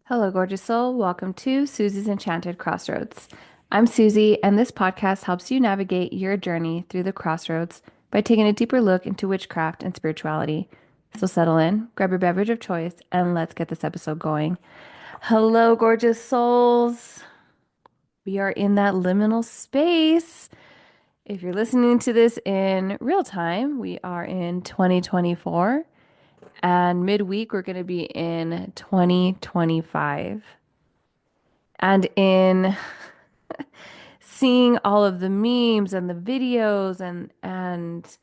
Hello, gorgeous soul. Welcome to Susie's Enchanted Crossroads. I'm Susie, and this podcast helps you navigate your journey through the crossroads by taking a deeper look into witchcraft and spirituality. So settle in, grab your beverage of choice, and let's get this episode going. Hello, gorgeous souls. We are in that liminal space. If you're listening to this in real time, we are in 2024, and midweek, we're going to be in 2025. And in seeing all of the memes and the videos and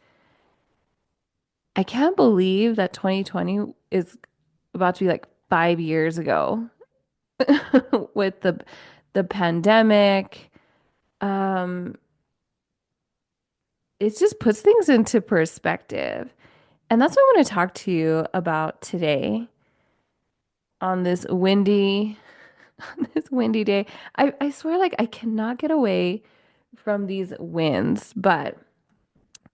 I can't believe that 2020 is about to be like 5 years ago with the pandemic. Um, it just puts things into perspective. And that's what I want to talk to you about today on this windy day. I swear like I cannot get away from these winds, but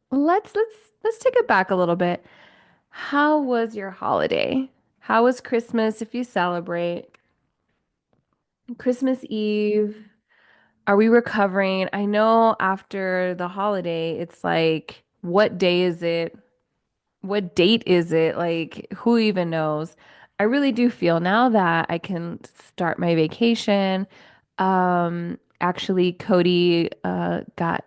let's take it back a little bit. How was your holiday? How was Christmas if you celebrate? Christmas Eve? Are we recovering? I know after the holiday, it's like, what day is it? What date is it? Like, who even knows? I really do feel now that I can start my vacation. Actually, Cody got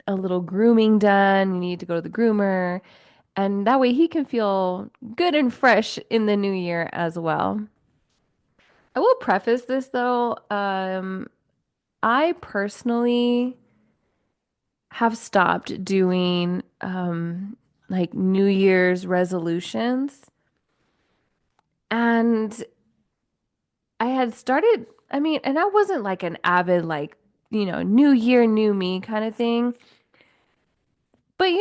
a little grooming done. You need to go to the groomer. And that way he can feel good and fresh in the new year as well. I will preface this though. I personally have stopped doing like New Year's resolutions. And I had started, I mean, and I wasn't like an avid, like, new year, new me kind of thing. But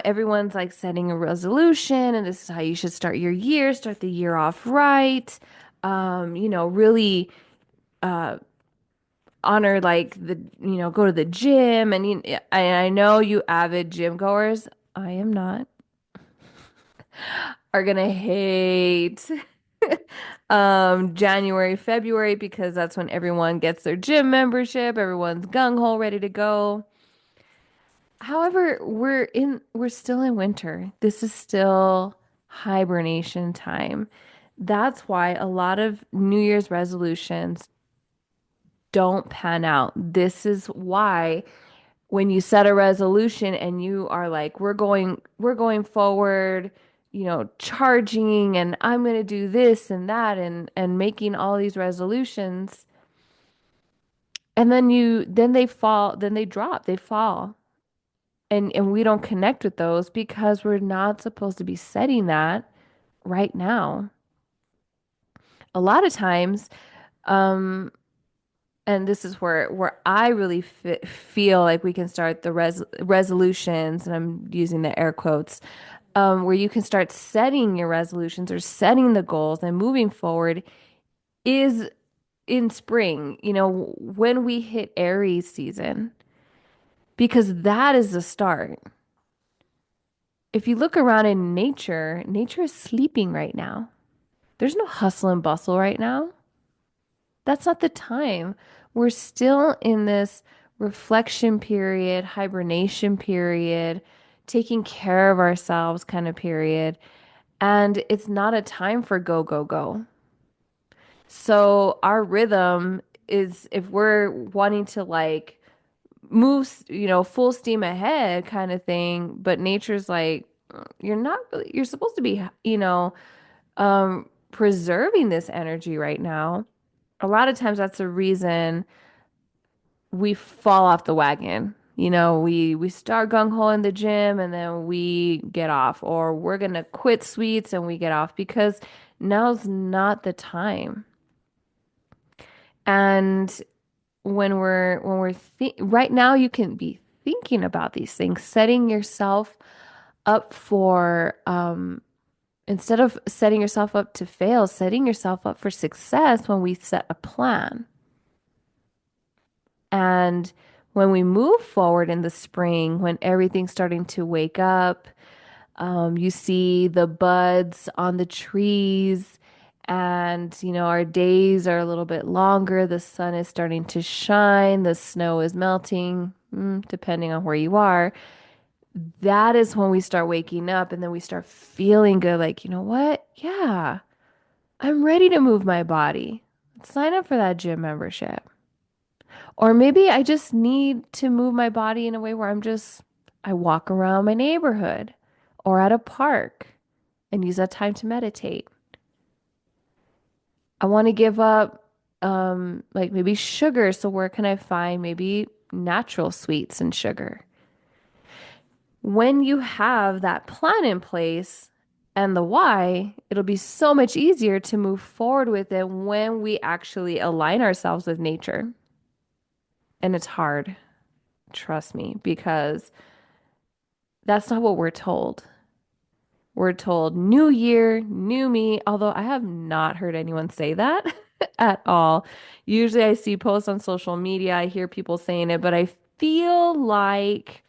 everyone's like setting a resolution, and this is how you should start your year, start the year off right. Really uh honor like go to the gym and I know you avid gym goers, I am not, are gonna hate January, February because that's when everyone gets their gym membership, everyone's gung ho ready to go. However, we're still in winter. This is still hibernation time. That's why a lot of New Year's resolutions don't pan out. This is why when you set a resolution and you are like, we're going forward, charging and I'm going to do this and that and making all these resolutions, and then they fall, then they drop, they fall. And we don't connect with those because we're not supposed to be setting that right now. A lot of times, um, and this is where I really feel like we can start the resolutions, and I'm using the air quotes, where you can start setting your resolutions or setting the goals and moving forward is in spring, when we hit Aries season, because that is the start. If you look around in nature, nature is sleeping right now. There's no hustle and bustle right now. That's not the time. We're still in this reflection period, hibernation period, taking care of ourselves kind of period. And it's not a time for go, go, go. So our rhythm is, if we're wanting to like move, full steam ahead kind of thing, but nature's like, you're not really, you're supposed to be, preserving this energy right now. A lot of times that's the reason we fall off the wagon. We start gung ho in the gym and then we get off, or we're gonna quit sweets and we get off because now's not the time. And right now, you can be thinking about these things, setting yourself up for instead of setting yourself up to fail, setting yourself up for success when we set a plan. And when we move forward in the spring, when everything's starting to wake up, you see the buds on the trees And, our days are a little bit longer. The sun is starting to shine. The snow is melting, depending on where you are. That is when we start waking up and then we start feeling good. Like, you know what? Yeah, I'm ready to move my body. Sign up for that gym membership. Or maybe I just need to move my body in a way where I walk around my neighborhood or at a park and use that time to meditate. I want to give up like maybe sugar. So where can I find maybe natural sweets and sugar? When you have that plan in place and the why, it'll be so much easier to move forward with it when we actually align ourselves with nature. And it's hard, trust me, because that's not what we're told. We're told new year, new me, although I have not heard anyone say that at all. Usually I see posts on social media, I hear people saying it, but I feel like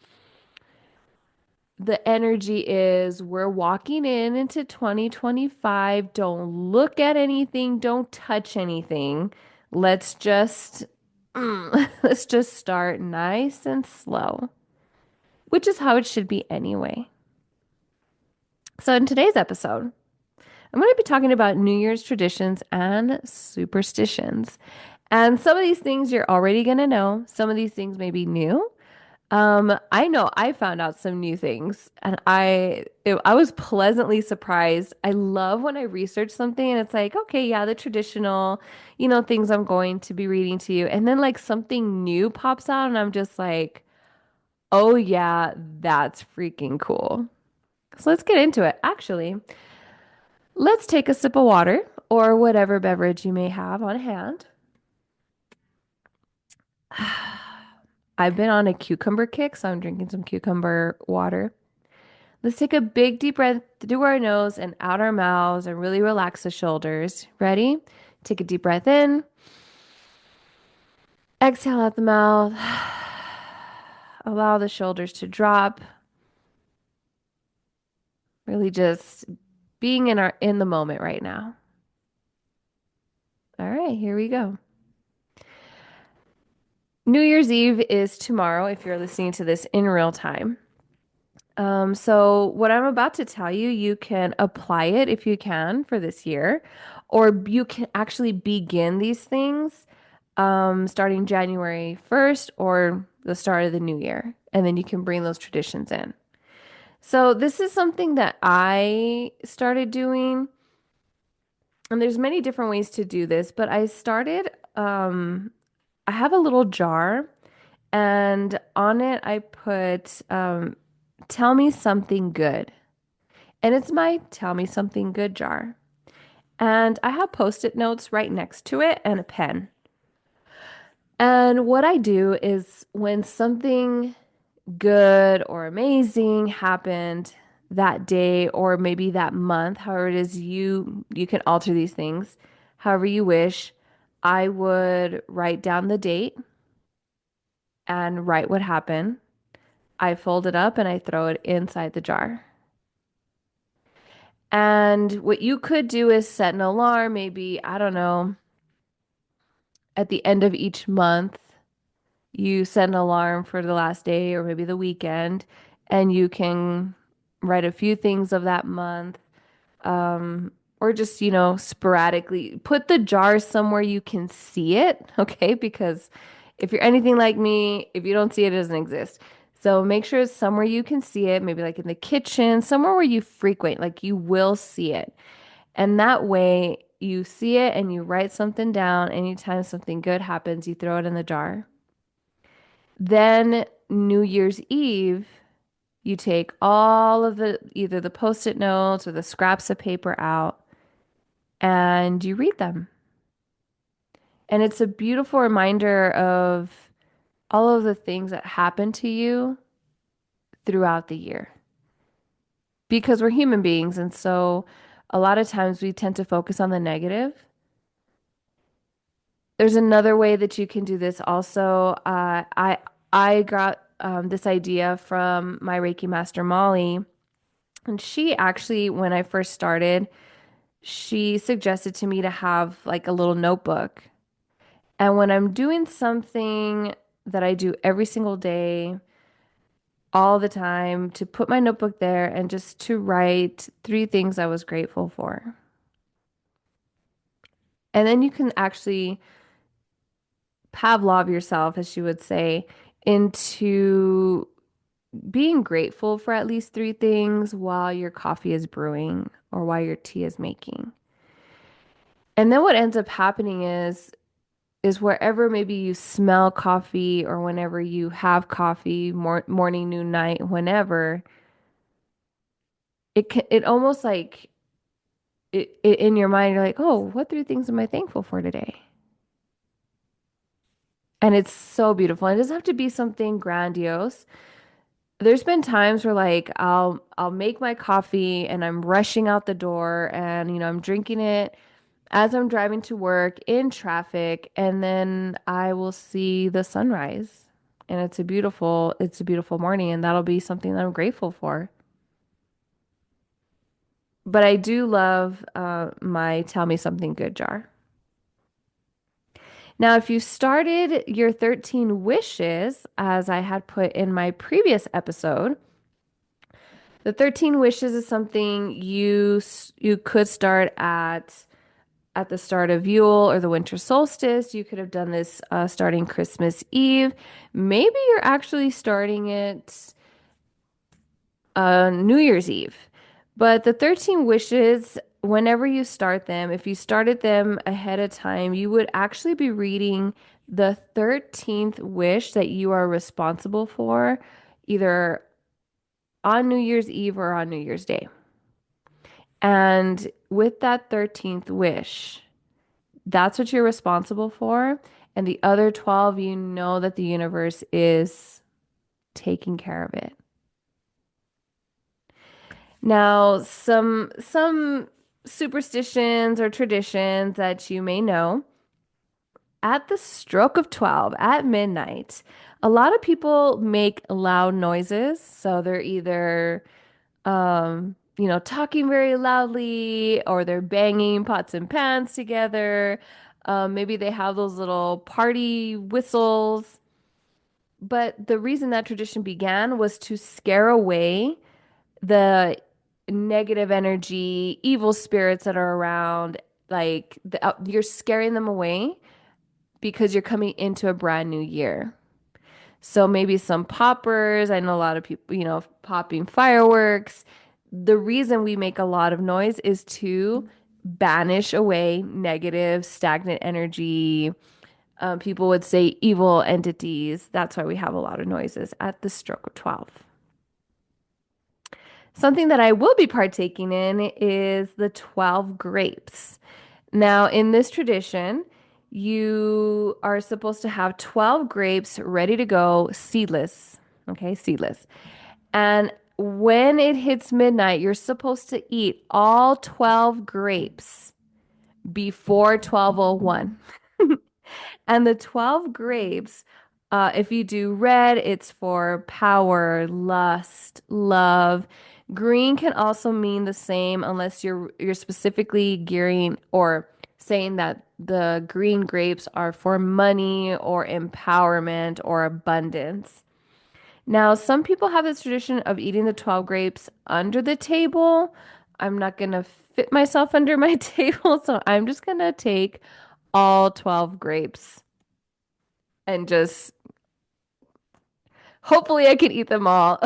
the energy is we're walking into 2025. Don't look at anything, don't touch anything. Let's just let's just start nice and slow, which is how it should be anyway. So in today's episode, I'm going to be talking about New Year's traditions and superstitions. And some of these things you're already going to know. Some of these things may be new. I know I found out some new things and I was pleasantly surprised. I love when I research something and it's like, okay, yeah, the traditional, things I'm going to be reading to you. And then like something new pops out and I'm just like, oh yeah, that's freaking cool. So let's get into it. Actually, let's take a sip of water or whatever beverage you may have on hand. I've been on a cucumber kick, so I'm drinking some cucumber water. Let's take a big deep breath through our nose and out our mouths and really relax the shoulders. Ready? Take a deep breath in, exhale out the mouth, allow the shoulders to drop. Really just being in the moment right now. All right, here we go. New Year's Eve is tomorrow if you're listening to this in real time. So what I'm about to tell you, you can apply it if you can for this year, or you can actually begin these things starting January 1st or the start of the new year, and then you can bring those traditions in. So this is something that I started doing, and there's many different ways to do this, but I have a little jar, and on it I put tell me something good. And it's my tell me something good jar. And I have post-it notes right next to it and a pen. And what I do is when something good or amazing happened that day or maybe that month, however it is you can alter these things however you wish, I would write down the date and write what happened. I fold it up and I throw it inside the jar. And what you could do is set an alarm, maybe, I don't know, at the end of each month, you set an alarm for the last day or maybe the weekend, and you can write a few things of that month, or just, sporadically put the jar somewhere you can see it, okay? Because if you're anything like me, if you don't see it, it doesn't exist. So make sure it's somewhere you can see it, maybe like in the kitchen, somewhere where you frequent, like you will see it. And that way you see it and you write something down. Anytime something good happens, you throw it in the jar. Then New Year's Eve, you take all of either the post-it notes or the scraps of paper out and you read them. And it's a beautiful reminder of all of the things that happen to you throughout the year. Because we're human beings, and so a lot of times we tend to focus on the negative. There's another way that you can do this also. I got this idea from my Reiki master Molly, and she actually, when I first started, she suggested to me to have like a little notebook. And when I'm doing something that I do every single day, all the time, to put my notebook there and just to write three things I was grateful for. And then you can actually Pavlov yourself, as she would say, into being grateful for at least three things while your coffee is brewing or while your tea is making. And then what ends up happening is wherever maybe you smell coffee or whenever you have coffee, morning, noon, night, whenever, it almost like in your mind, you're like, oh, what three things am I thankful for today? And it's so beautiful. It doesn't have to be something grandiose. There's been times where like I'll make my coffee and I'm rushing out the door and I'm drinking it as I'm driving to work in traffic and then I will see the sunrise. And it's a beautiful morning and that'll be something that I'm grateful for. But I do love my Tell Me Something Good jar. Now, if you started your 13 wishes, as I had put in my previous episode, the 13 wishes is something you could start at the start of Yule or the winter solstice. You could have done this starting Christmas Eve. Maybe you're actually starting it New Year's Eve. But the 13 wishes, whenever you start them, if you started them ahead of time, you would actually be reading the 13th wish that you are responsible for, either on New Year's Eve or on New Year's Day. And with that 13th wish, that's what you're responsible for. And the other 12, you know that the universe is taking care of it. Now, some superstitions or traditions that you may know, at the stroke of 12 at midnight, a lot of people make loud noises. So they're either talking very loudly or they're banging pots and pans together. Maybe they have those little party whistles. But the reason that tradition began was to scare away the negative energy, evil spirits that are around. Like you're scaring them away because you're coming into a brand new year. So maybe some poppers. I know a lot of people, popping fireworks. The reason we make a lot of noise is to banish away negative, stagnant energy. People would say evil entities. That's why we have a lot of noises at the stroke of 12. Something that I will be partaking in is the 12 grapes. Now, in this tradition, you are supposed to have 12 grapes ready to go, seedless. Okay, seedless. And when it hits midnight, you're supposed to eat all 12 grapes before 12:01. And the 12 grapes, if you do red, it's for power, lust, love. Green can also mean the same unless you're specifically gearing or saying that the green grapes are for money or empowerment or abundance. Now, some people have this tradition of eating the 12 grapes under the table. I'm not going to fit myself under my table, so I'm just going to take all 12 grapes and just hopefully I can eat them all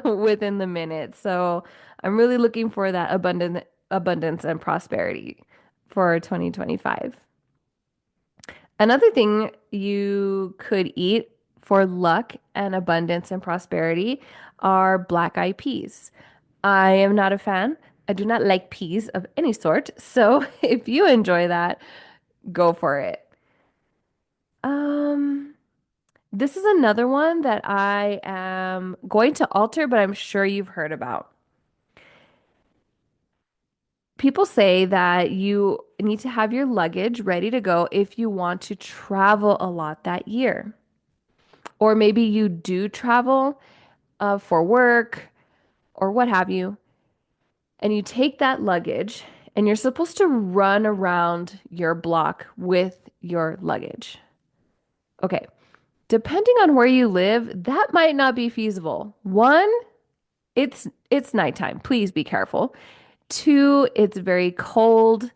within the minute. So I'm really looking for that abundance and prosperity for 2025. Another thing you could eat for luck and abundance and prosperity are black eyed peas. I am not a fan. I do not like peas of any sort. So if you enjoy that, go for it. Um, This is another one that I am going to alter, but I'm sure you've heard about. People say that you need to have your luggage ready to go if you want to travel a lot that year. Or maybe you do travel for work or what have you, and you take that luggage and you're supposed to run around your block with your luggage. Okay, depending on where you live, that might not be feasible. One, it's nighttime. Please be careful. Two, it's very cold.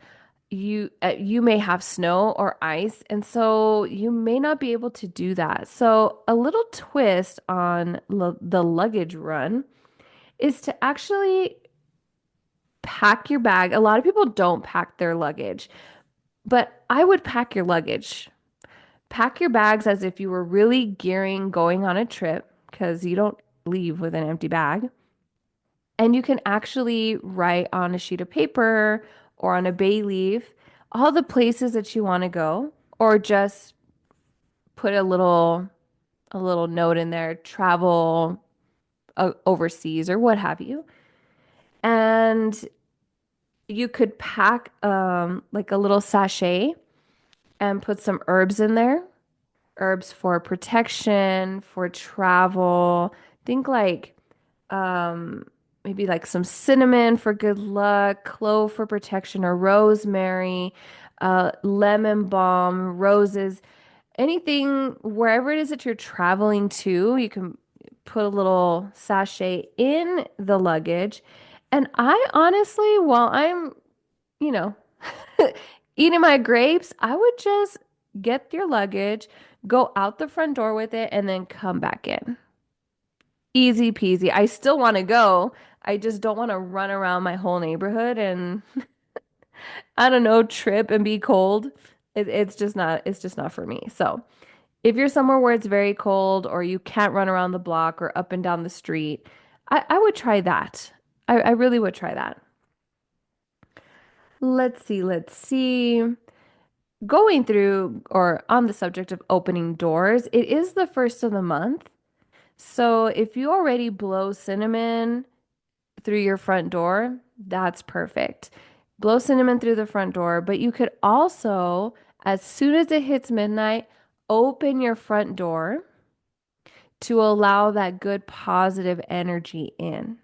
You may have snow or ice, and so you may not be able to do that. So a little twist on the luggage run is to actually pack your bag. A lot of people don't pack their luggage, but I would pack your luggage. Pack your bags as if you were really gearing going on a trip because you don't leave with an empty bag. And you can actually write on a sheet of paper or on a bay leaf all the places that you want to go, or just put a little note in there, travel overseas or what have you. And you could pack like a little sachet and put some herbs in there. Herbs for protection, for travel. Think like um, maybe like some cinnamon for good luck, clove for protection, or rosemary, lemon balm, roses, anything, wherever it is that you're traveling to, you can put a little sachet in the luggage. And I honestly, while I'm, you know, eating my grapes, I would just get your luggage, go out the front door with it, and then come back in. Easy peasy. I still want to go. I just don't want to run around my whole neighborhood and I don't know, trip and be cold. It's just not for me. So, if you're somewhere where it's very cold or you can't run around the block or up and down the street, I would try that. I really would try that. Let's see. Going through or on the subject of opening doors, it is the first of the month. So if you already blow cinnamon through your front door, that's perfect. Blow cinnamon through the front door, but you could also, as soon as it hits midnight, open your front door to allow that good positive energy in.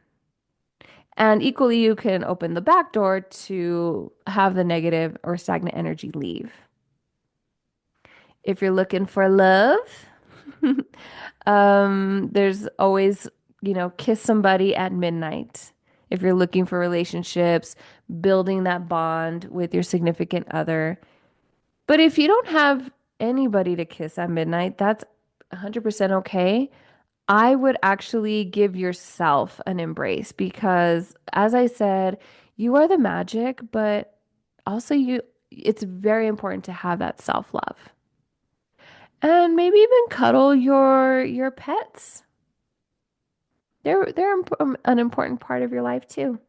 And equally, you can open the back door to have the negative or stagnant energy leave. If you're looking for love, there's always, kiss somebody at midnight. If you're looking for relationships, building that bond with your significant other. But if you don't have anybody to kiss at midnight, that's 100% okay. I would actually give yourself an embrace because, as I said, you are the magic, but also it's very important to have that self-love. And maybe even cuddle your pets. They're an important part of your life too.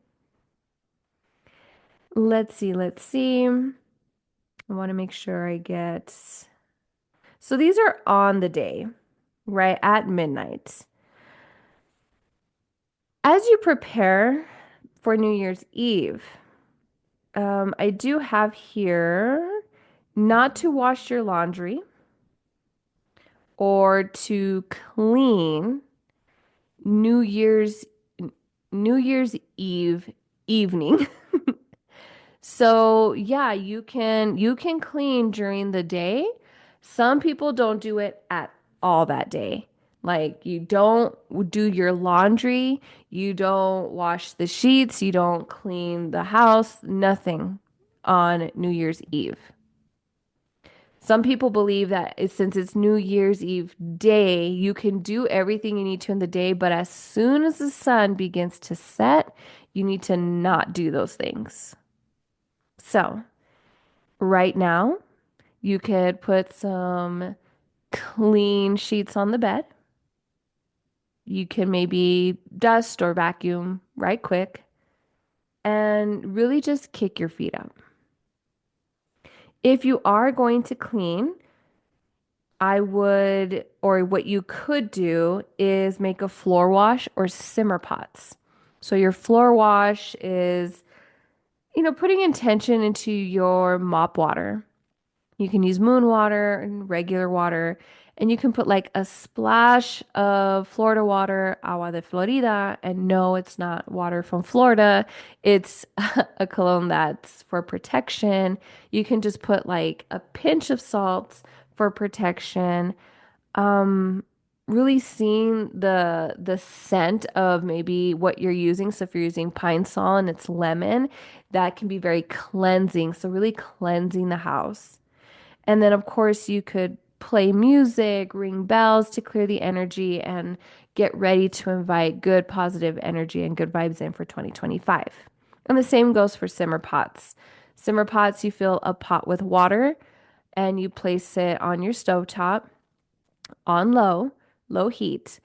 Let's see. I want to make sure I get. So these are on the day, right at midnight. As you prepare for New Year's Eve, I do have here not to wash your laundry or to clean New Year's New Year's Eve evening. So, yeah, you can clean during the day. Some people don't do it at all that day. Like you don't do your laundry, you don't wash the sheets, you don't clean the house, nothing on New Year's Eve. Some people believe that since it's New Year's Eve day, you can do everything you need to in the day, but as soon as the sun begins to set, you need to not do those things. So, right now, you could put some clean sheets on the bed. You can maybe dust or vacuum right quick and really just kick your feet up. If you are going to clean, or what you could do is make a floor wash or simmer pots. So your floor wash is, putting intention into your mop water. You can use moon water and regular water, and you can put like a splash of Florida water, agua de Florida. And no, it's not water from Florida. It's a cologne that's for protection. You can just put like a pinch of salt for protection. Um, Really seeing the scent of maybe what you're using. So if you're using pine sol and it's lemon, that can be very cleansing. So really cleansing the house. And then, of course, you could play music, ring bells to clear the energy and get ready to invite good, positive energy and good vibes in for 2025. And the same goes for simmer pots. Simmer pots, you fill a pot with water and you place it on your stovetop on low heat.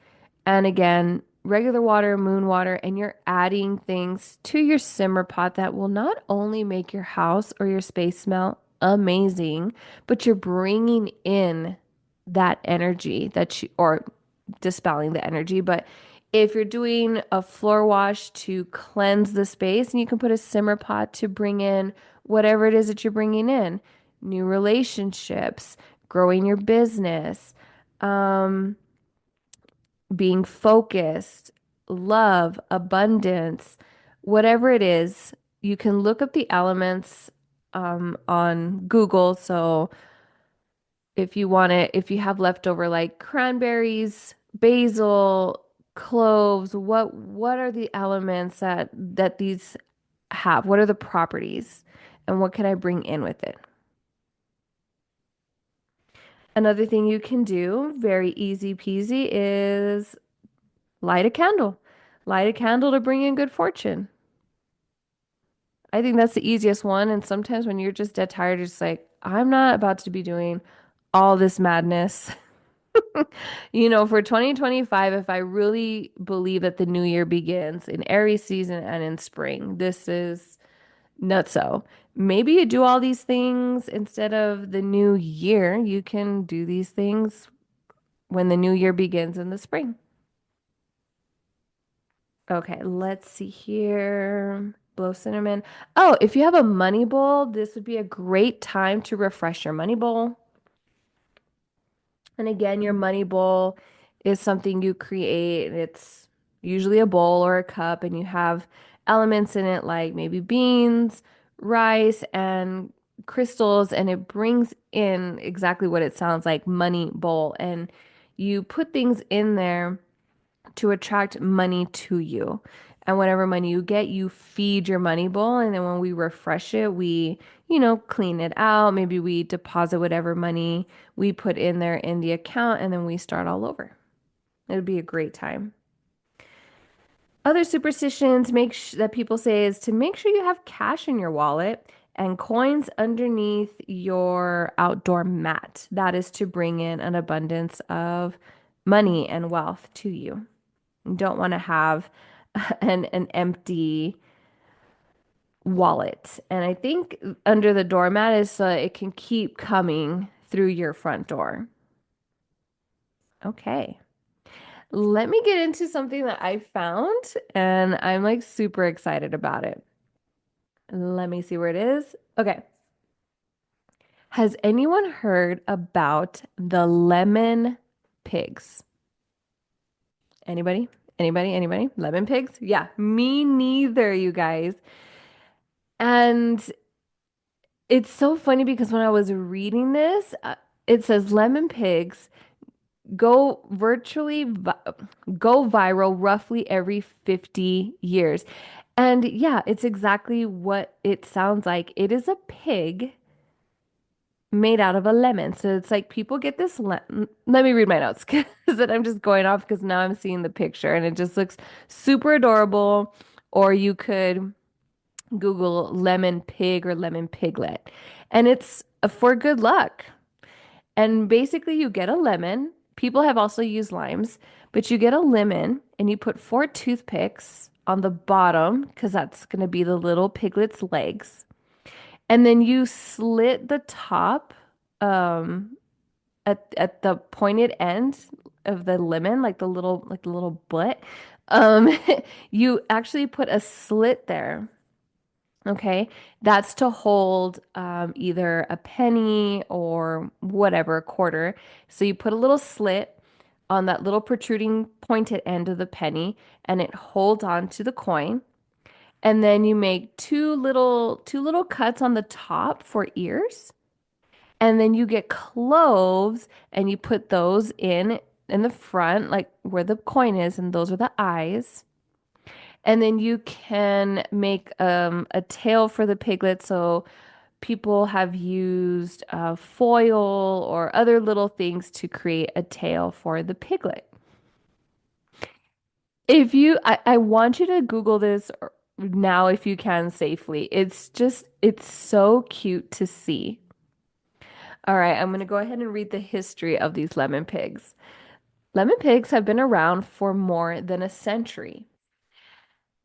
And again, regular water, moon water, and you're adding things to your simmer pot that will not only make your house or your space smell amazing, but you're bringing in that energy that you, or dispelling the energy. But if you're doing a floor wash to cleanse the space, and you can put a simmer pot to bring in whatever it is that you're bringing in, new relationships, growing your business, um, being focused, love, abundance, whatever it is, you can look up the elements on Google. So if you want it, if you have leftover like cranberries, basil, cloves, what are the elements that these have? What are the properties? And what can I bring in with it? Another thing you can do, very easy peasy, is light a candle. Light a candle to bring in good fortune. I think that's the easiest one. And sometimes when you're just dead tired, you're just like, I'm not about to be doing all this madness. For 2025, if I really believe that the new year begins in Aries season and in spring, this is nutso. Maybe you do all these things instead of the new year. You can do these things when the new year begins in the spring. Okay, let's see here. Blow cinnamon. Oh, if you have a money bowl, this would be a great time to refresh your money bowl. And again, your money bowl is something you create. It's usually a bowl or a cup, and you have elements in it like maybe beans, rice, and crystals, and it brings in exactly what it sounds like, money bowl. And you put things in there to attract money to you. And whatever money you get, you feed your money bowl. And then when we refresh it, we clean it out. Maybe we deposit whatever money we put in there in the account and then we start all over. It would be a great time. Other superstitions that people say is to make sure you have cash in your wallet and coins underneath your outdoor mat. That is to bring in an abundance of money and wealth to you. You don't want to have an empty wallet. And I think under the doormat is so it can keep coming through your front door. Okay. Let me get into something that I found and I'm like super excited about it. Let me see where it is. Okay. Has anyone heard about the lemon pigs? Anybody? Anybody? Anybody? Lemon pigs? Yeah, me neither, you guys. And it's so funny because when I was reading this, it says lemon pigs go go viral roughly every 50 years. And yeah, it's exactly what it sounds like. It is a pig made out of a lemon. So it's like people get this let me read my notes because I'm just going off because now I'm seeing the picture and it just looks super adorable. Or you could Google lemon pig or lemon piglet. And it's for good luck. And basically, you get a lemon. People have also used limes, but you get a lemon and you put four toothpicks on the bottom because that's going to be the little piglet's legs. And then you slit the top um, at the pointed end of the lemon, like the little butt. Um, you actually put a slit there Okay, that's to hold either a penny or whatever, a quarter. So you put a little slit on that little protruding pointed end of the penny, and it holds on to the coin. And then you make two little cuts on the top for ears. And then you get cloves and you put those in the front, like where the coin is, and those are the eyes. And then you can make a tail for the piglet. So people have used foil or other little things to create a tail for the piglet. I want you to Google this now if you can safely. It's so cute to see. All right, I'm going to go ahead and read the history of these lemon pigs. Lemon pigs have been around for more than a century.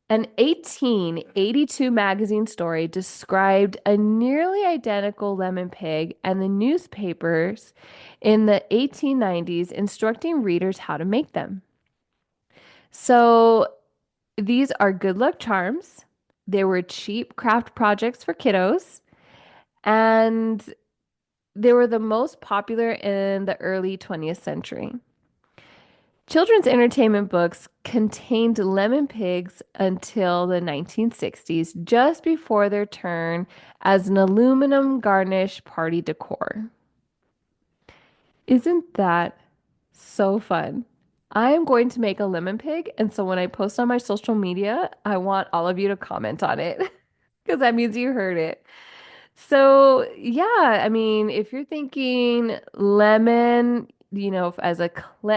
An 1882 magazine story described a nearly identical lemon pig, and the newspapers in the 1890s instructing readers how to make them. So these are good luck charms. They were cheap craft projects for kiddos, and they were the most popular in the early 20th century. Children's entertainment books contained lemon pigs until the 1960s, just before their turn as an aluminum garnish party decor. Isn't that so fun? I am going to make a lemon pig, and so when I post on my social media, I want all of you to comment on it because that means you heard it. So, yeah, I mean, if you're thinking lemon, as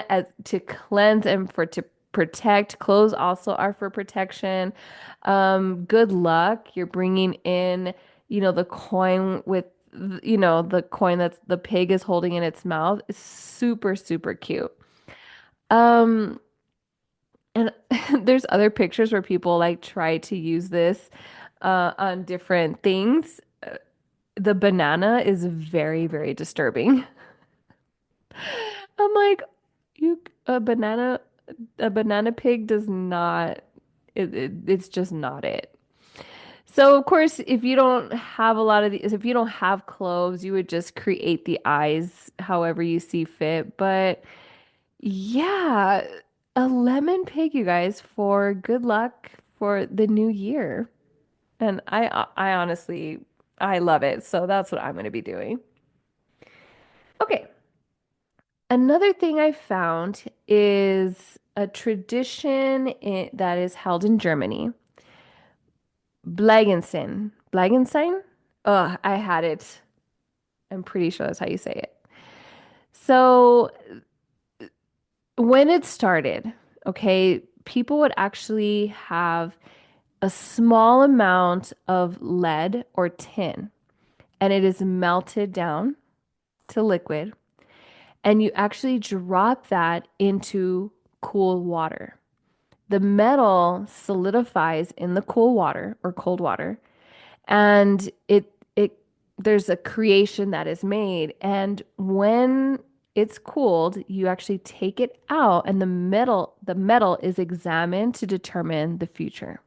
as to cleanse and for to protect, clothes also are for protection. Good luck. You're bringing in, the coin with, the coin that's the pig is holding in its mouth. It's super, super cute. Um, and there's other pictures where people like try to use this on different things. The banana is very, very disturbing. I'm like, you a banana pig does not it's just not it. So of course, if you don't have a lot of these, if you don't have cloves, you would just create the eyes however you see fit. But yeah, a lemon pig, you guys, for good luck for the new year. And I honestly I love it. So that's what I'm going to be doing. Okay. Another thing I found is a tradition that is held in Germany. Blagensen. Blagenstein? Oh, I had it. I'm pretty sure that's how you say it. So when it started, okay, people would actually have a small amount of lead or tin, and it is melted down to liquid, and you actually drop that into cool water. The metal solidifies in the cool water or cold water, and it there's a creation that is made. And when it's cooled, you actually take it out, and the metal is examined to determine the future,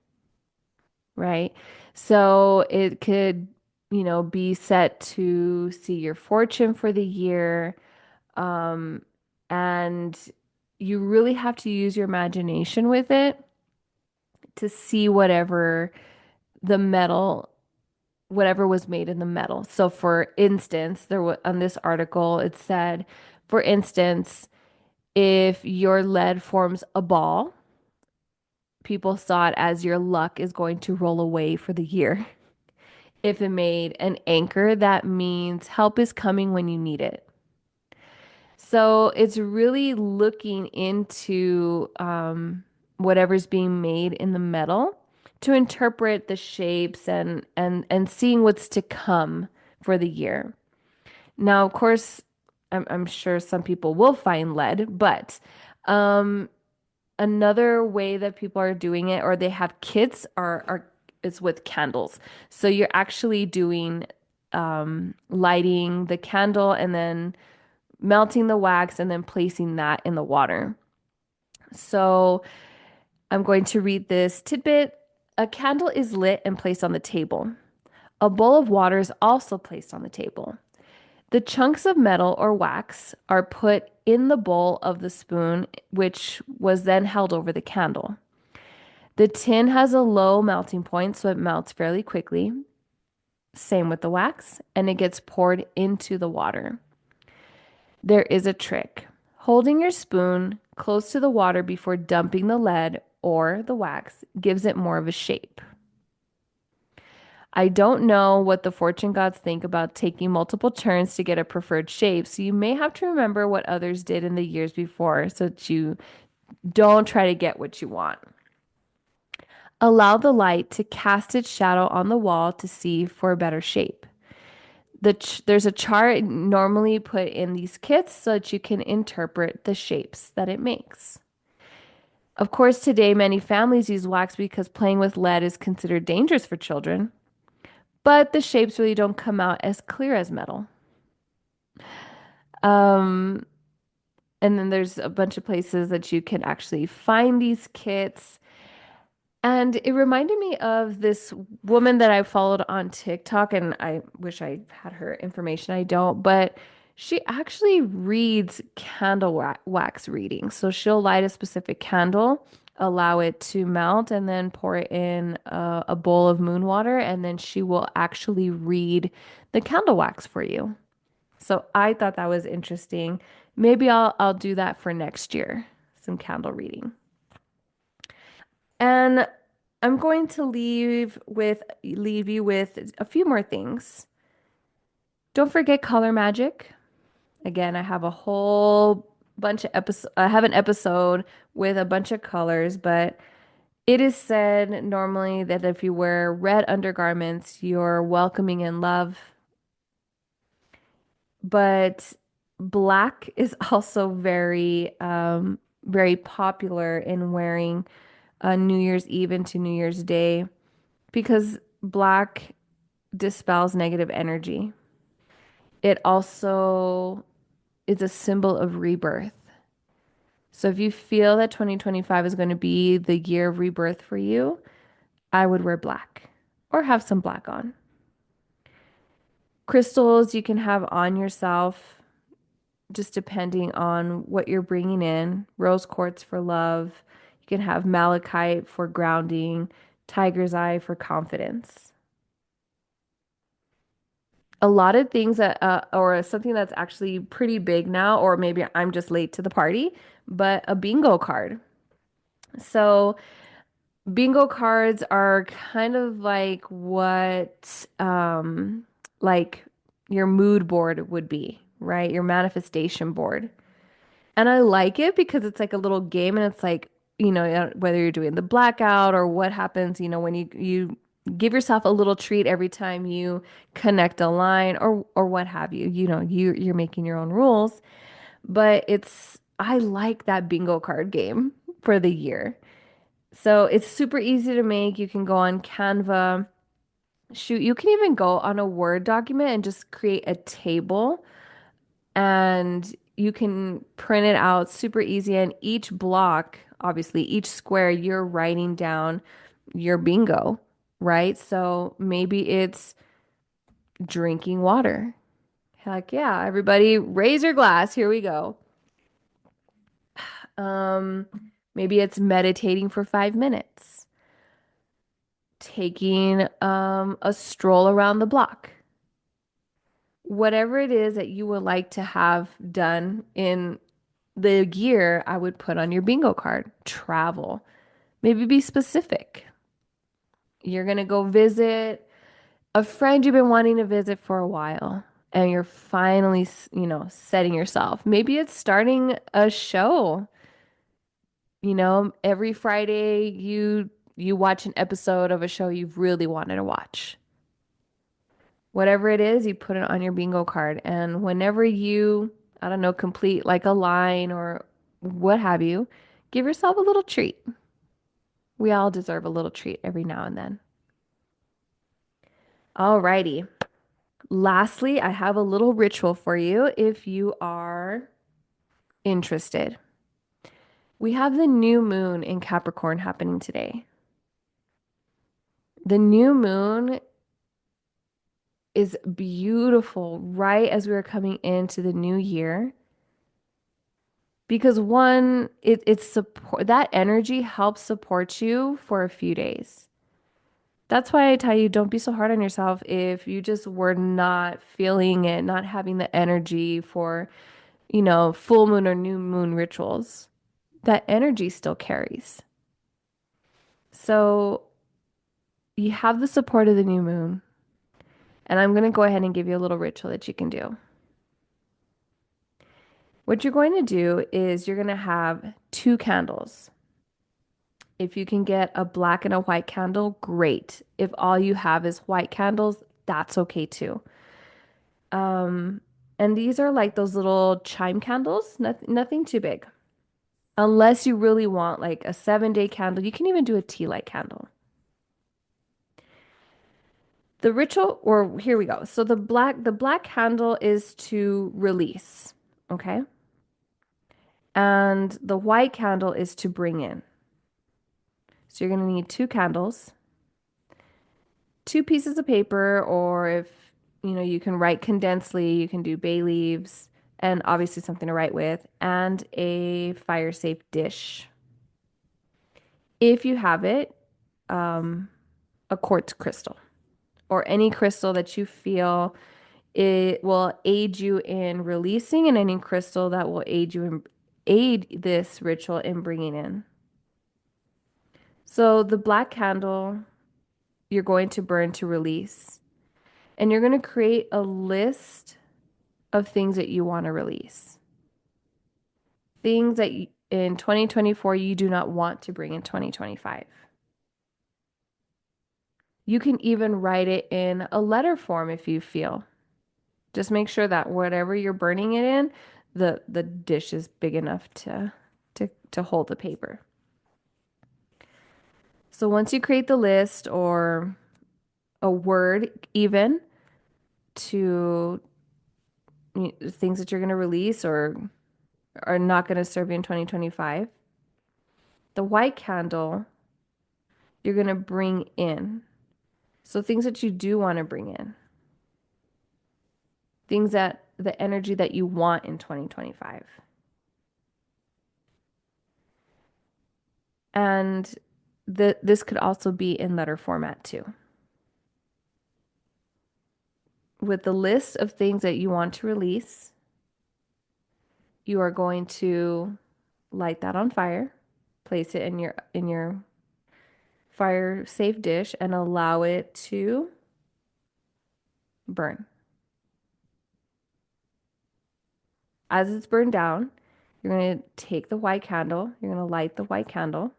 right? So it could, be set to see your fortune for the year. Um, and you really have to use your imagination with it to see the metal, whatever was made in the metal. So, for instance, there was on this article, it said, for instance, if your lead forms a ball, people saw it as your luck is going to roll away for the year. If it made an anchor, that means help is coming when you need it. So it's really looking into whatever's being made in the metal to interpret the shapes and seeing what's to come for the year. Now, of course, I'm sure some people will find lead, but um, another way that people are doing it, or they have kits, are is with candles. So you're actually doing lighting the candle and then melting the wax and then placing that in the water. So I'm going to read this tidbit. A candle is lit and placed on the table. A bowl of water is also placed on the table. The chunks of metal or wax are put in the bowl of the spoon, which was then held over the candle. The tin has a low melting point, so it melts fairly quickly. Same with the wax, and it gets poured into the water. There is a trick. Holding your spoon close to the water before dumping the lead or the wax gives it more of a shape. I don't know what the fortune gods think about taking multiple turns to get a preferred shape, so you may have to remember what others did in the years before so that you don't try to get what you want. Allow the light to cast its shadow on the wall to see for a better shape. There's a chart normally put in these kits so that you can interpret the shapes that it makes. Of course, today many families use wax because playing with lead is considered dangerous for children, but the shapes really don't come out as clear as metal. Um, and then there's a bunch of places that you can actually find these kits. And it reminded me of this woman that I followed on TikTok, and I wish I had her information. I don't, but she actually reads wax readings. So she'll light a specific candle, allow it to melt, and then pour it in a bowl of moon water, and then she will actually read the candle wax for you. So I thought that was interesting. Maybe I'll do that for next year, some candle reading. And I'm going to leave you with a few more things. Don't forget color magic. Again, I have a whole bunch of episodes. I have an episode with a bunch of colors, but it is said normally that if you wear red undergarments, you're welcoming in love. But black is also very popular in wearing New Year's Eve into New Year's Day because black dispels negative energy. It also is a symbol of rebirth. So if you feel that 2025 is going to be the year of rebirth for you, I would wear black or have some black on. Crystals you can have on yourself, just depending on what you're bringing in. Rose quartz for love. You can have malachite for grounding, tiger's eye for confidence. A lot of things that or something that's actually pretty big now, or maybe I'm just late to the party, but a bingo card. So bingo cards are kind of like what like your mood board would be, right? Your manifestation board. And I like it because it's like a little game and it's like, whether you're doing the blackout or what happens, when you give yourself a little treat every time you connect a line or what have you. You're making your own rules, but I like that bingo card game for the year. So it's super easy to make. You can go on Canva. Shoot, you can even go on a Word document and just create a table and you can print it out super easy. And each block, obviously, each square, you're writing down your bingo, right? So maybe it's drinking water. Heck yeah, everybody raise your glass. Here we go. Um, Maybe it's meditating for 5 minutes, taking a stroll around the block. Whatever it is that you would like to have done in the year, I would put on your bingo card. Travel. Maybe be specific. You're going to go visit a friend you've been wanting to visit for a while, and you're finally, setting yourself. Maybe it's starting a show. Every Friday you watch an episode of a show you've really wanted to watch. Whatever it is, you put it on your bingo card. And whenever you, I don't know, complete like a line or what have you, give yourself a little treat. We all deserve a little treat every now and then. Alrighty. Lastly, I have a little ritual for you if you are interested. We have the new moon in Capricorn happening today. The new moon is beautiful right as we are coming into the new year because one, it's support that energy helps support you for a few days. That's why I tell you, don't be so hard on yourself if you just were not feeling it, not having the energy for, full moon or new moon rituals. That energy still carries. So you have the support of the new moon, and I'm going to go ahead and give you a little ritual that you can do. What you're going to do is you're going to have two candles. If you can get a black and a white candle, great. If all you have is white candles, that's okay too. Um, and these are like those little chime candles, nothing too big. Unless you really want like a 7 day candle, you can even do a tea light candle. The ritual, or here we go. So the black candle is to release, okay? And the white candle is to bring in. So you're going to need two candles, two pieces of paper, or if you can write condensely, you can do bay leaves, and obviously something to write with, and a fire safe dish. If you have it, um, a quartz crystal or any crystal that you feel it will aid you in releasing, and any crystal that will aid this ritual in bringing in. So the black candle you're going to burn to release, and you're going to create a list of things that you want to release. Things that in 2024 you do not want to bring in 2025. You can even write it in a letter form if you feel. Just make sure that whatever you're burning it in, the dish is big enough to hold the paper. So once you create the list or a word even to things that you're going to release or are not going to serve you in 2025, the white candle you're going to bring in. So things that you do want to bring in, things that the energy that you want in 2025. And this could also be in letter format too. With the list of things that you want to release, you are going to light that on fire, place it in your fire safe dish and allow it to burn. As it's burned down, you're going to take the white candle, you're going to light the white candle,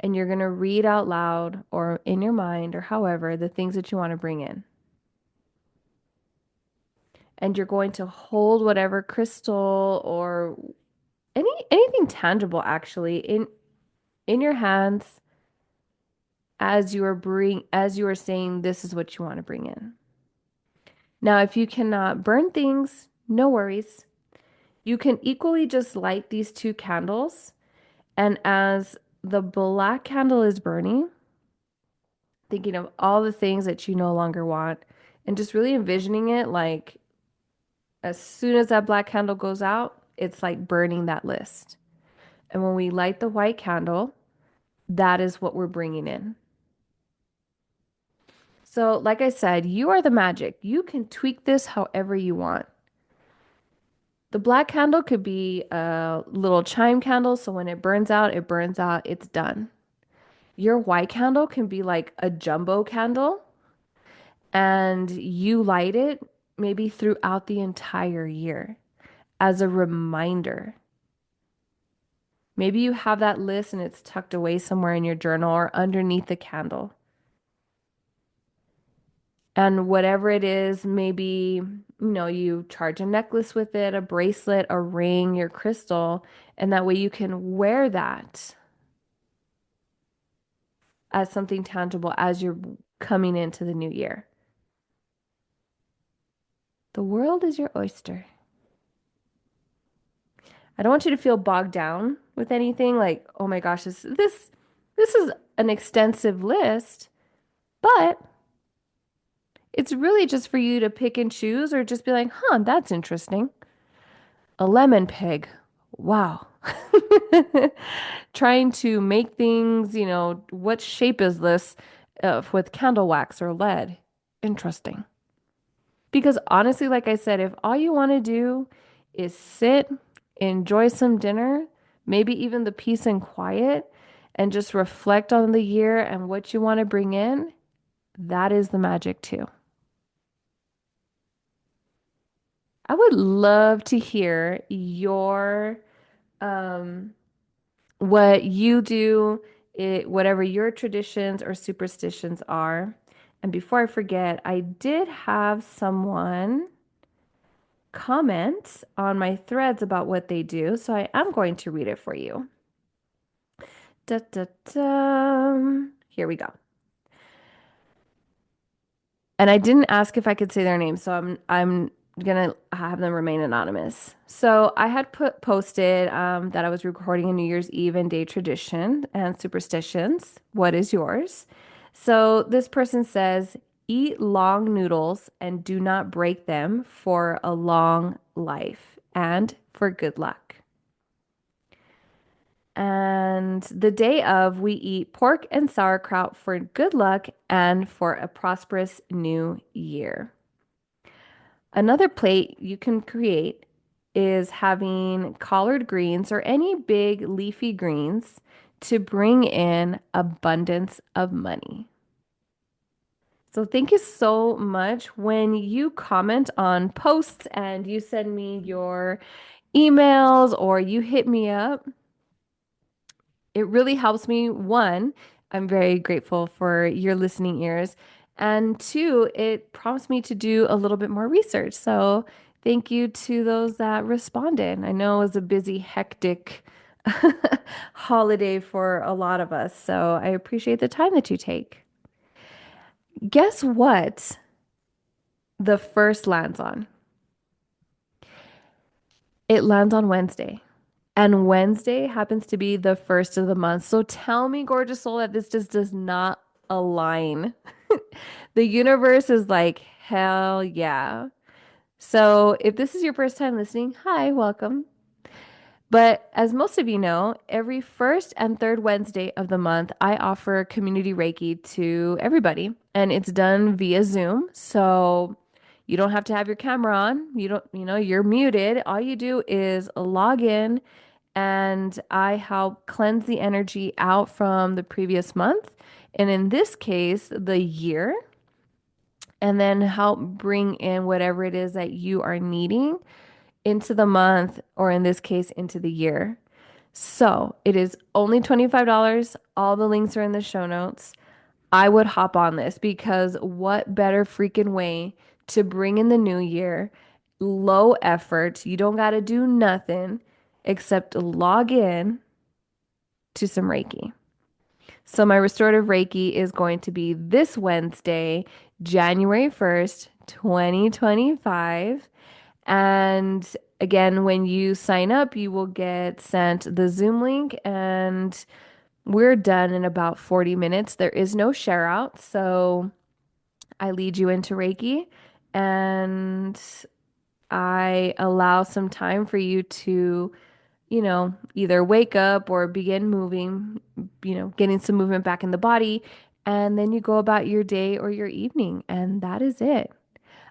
and you're going to read out loud or in your mind or however the things that you want to bring in. And you're going to hold whatever crystal or anything tangible actually in your hands as you are saying this is what you want to bring in. Now, if you cannot burn things, no worries. You can equally just light these two candles, and as the black candle is burning, thinking of all the things that you no longer want and just really envisioning it like as soon as that black candle goes out, it's like burning that list. And when we light the white candle, that is what we're bringing in. So, like I said, you are the magic. You can tweak this however you want. The black candle could be a little chime candle, so when it burns out, it's done. Your white candle can be like a jumbo candle, and you light it maybe throughout the entire year as a reminder. Maybe you have that list and it's tucked away somewhere in your journal or underneath the candle. And whatever it is, maybe, you charge a necklace with it, a bracelet, a ring, your crystal, and that way you can wear that as something tangible as you're coming into the new year. The world is your oyster. I don't want you to feel bogged down with anything like, oh my gosh, this is an extensive list, but it's really just for you to pick and choose or just be like, huh, that's interesting. A lemon pig. Wow. Trying to make things, what shape is this with candle wax or lead? Interesting. Because honestly, like I said, if all you want to do is sit, enjoy some dinner, maybe even the peace and quiet, and just reflect on the year and what you want to bring in, that is the magic too. I would love to hear um what you do, whatever your traditions or superstitions are. And before I forget, I did have someone comment on my threads about what they do, so I am going to read it for you. Da, da, da. Here we go. And I didn't ask if I could say their name, so I'm gonna have them remain anonymous. So I had posted that I was recording a New Year's Eve and day tradition and superstitions. What is yours? So this person says, eat long noodles and do not break them for a long life and for good luck. And the day of, we eat pork and sauerkraut for good luck and for a prosperous new year. Another plate you can create is having collard greens or any big leafy greens to bring in abundance of money. So, thank you so much. When you comment on posts and you send me your emails or you hit me up, it really helps me. One, I'm very grateful for your listening ears. And two, it prompts me to do a little bit more research. So thank you to those that responded. I know it was a busy, hectic holiday for a lot of us. So I appreciate the time that you take. Guess what the first lands on? It lands on Wednesday. And Wednesday happens to be the first of the month. So tell me, gorgeous soul, that this just does not align. The universe is like, hell yeah. So if this is your first time listening, hi, welcome. But as most of you know, every first and third Wednesday of the month, I offer community Reiki to everybody, and it's done via Zoom. So you don't have to have your camera on. You don't, you're muted. All you do is log in, and I help cleanse the energy out from the previous month. And in this case, the year, and then help bring in whatever it is that you are needing into the month, or in this case, into the year. So it is only $25. All the links are in the show notes. I would hop on this because what better freaking way to bring in the new year? Low effort. You don't got to do nothing except log in to some Reiki. So my restorative Reiki is going to be this Wednesday, January 1st, 2025. And again, when you sign up, you will get sent the Zoom link, and we're done in about 40 minutes. There is no share out. So I lead you into Reiki, and I allow some time for you to, either wake up or begin moving, getting some movement back in the body. And then you go about your day or your evening, and that is it.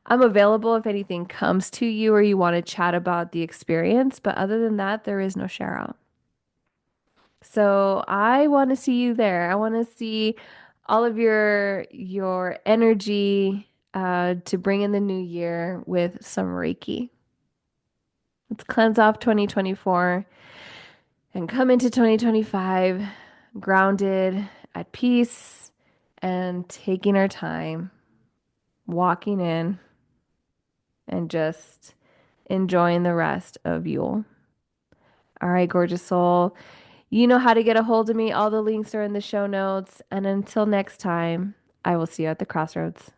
I'm available if anything comes to you or you want to chat about the experience, but other than that, there is no share out. So I want to see you there. I want to see all of your energy to bring in the new year with some Reiki. Let's cleanse off 2024 and come into 2025 grounded, at peace, and taking our time, walking in, and just enjoying the rest of Yule. All right, gorgeous soul. You know how to get a hold of me. All the links are in the show notes. And until next time, I will see you at the crossroads.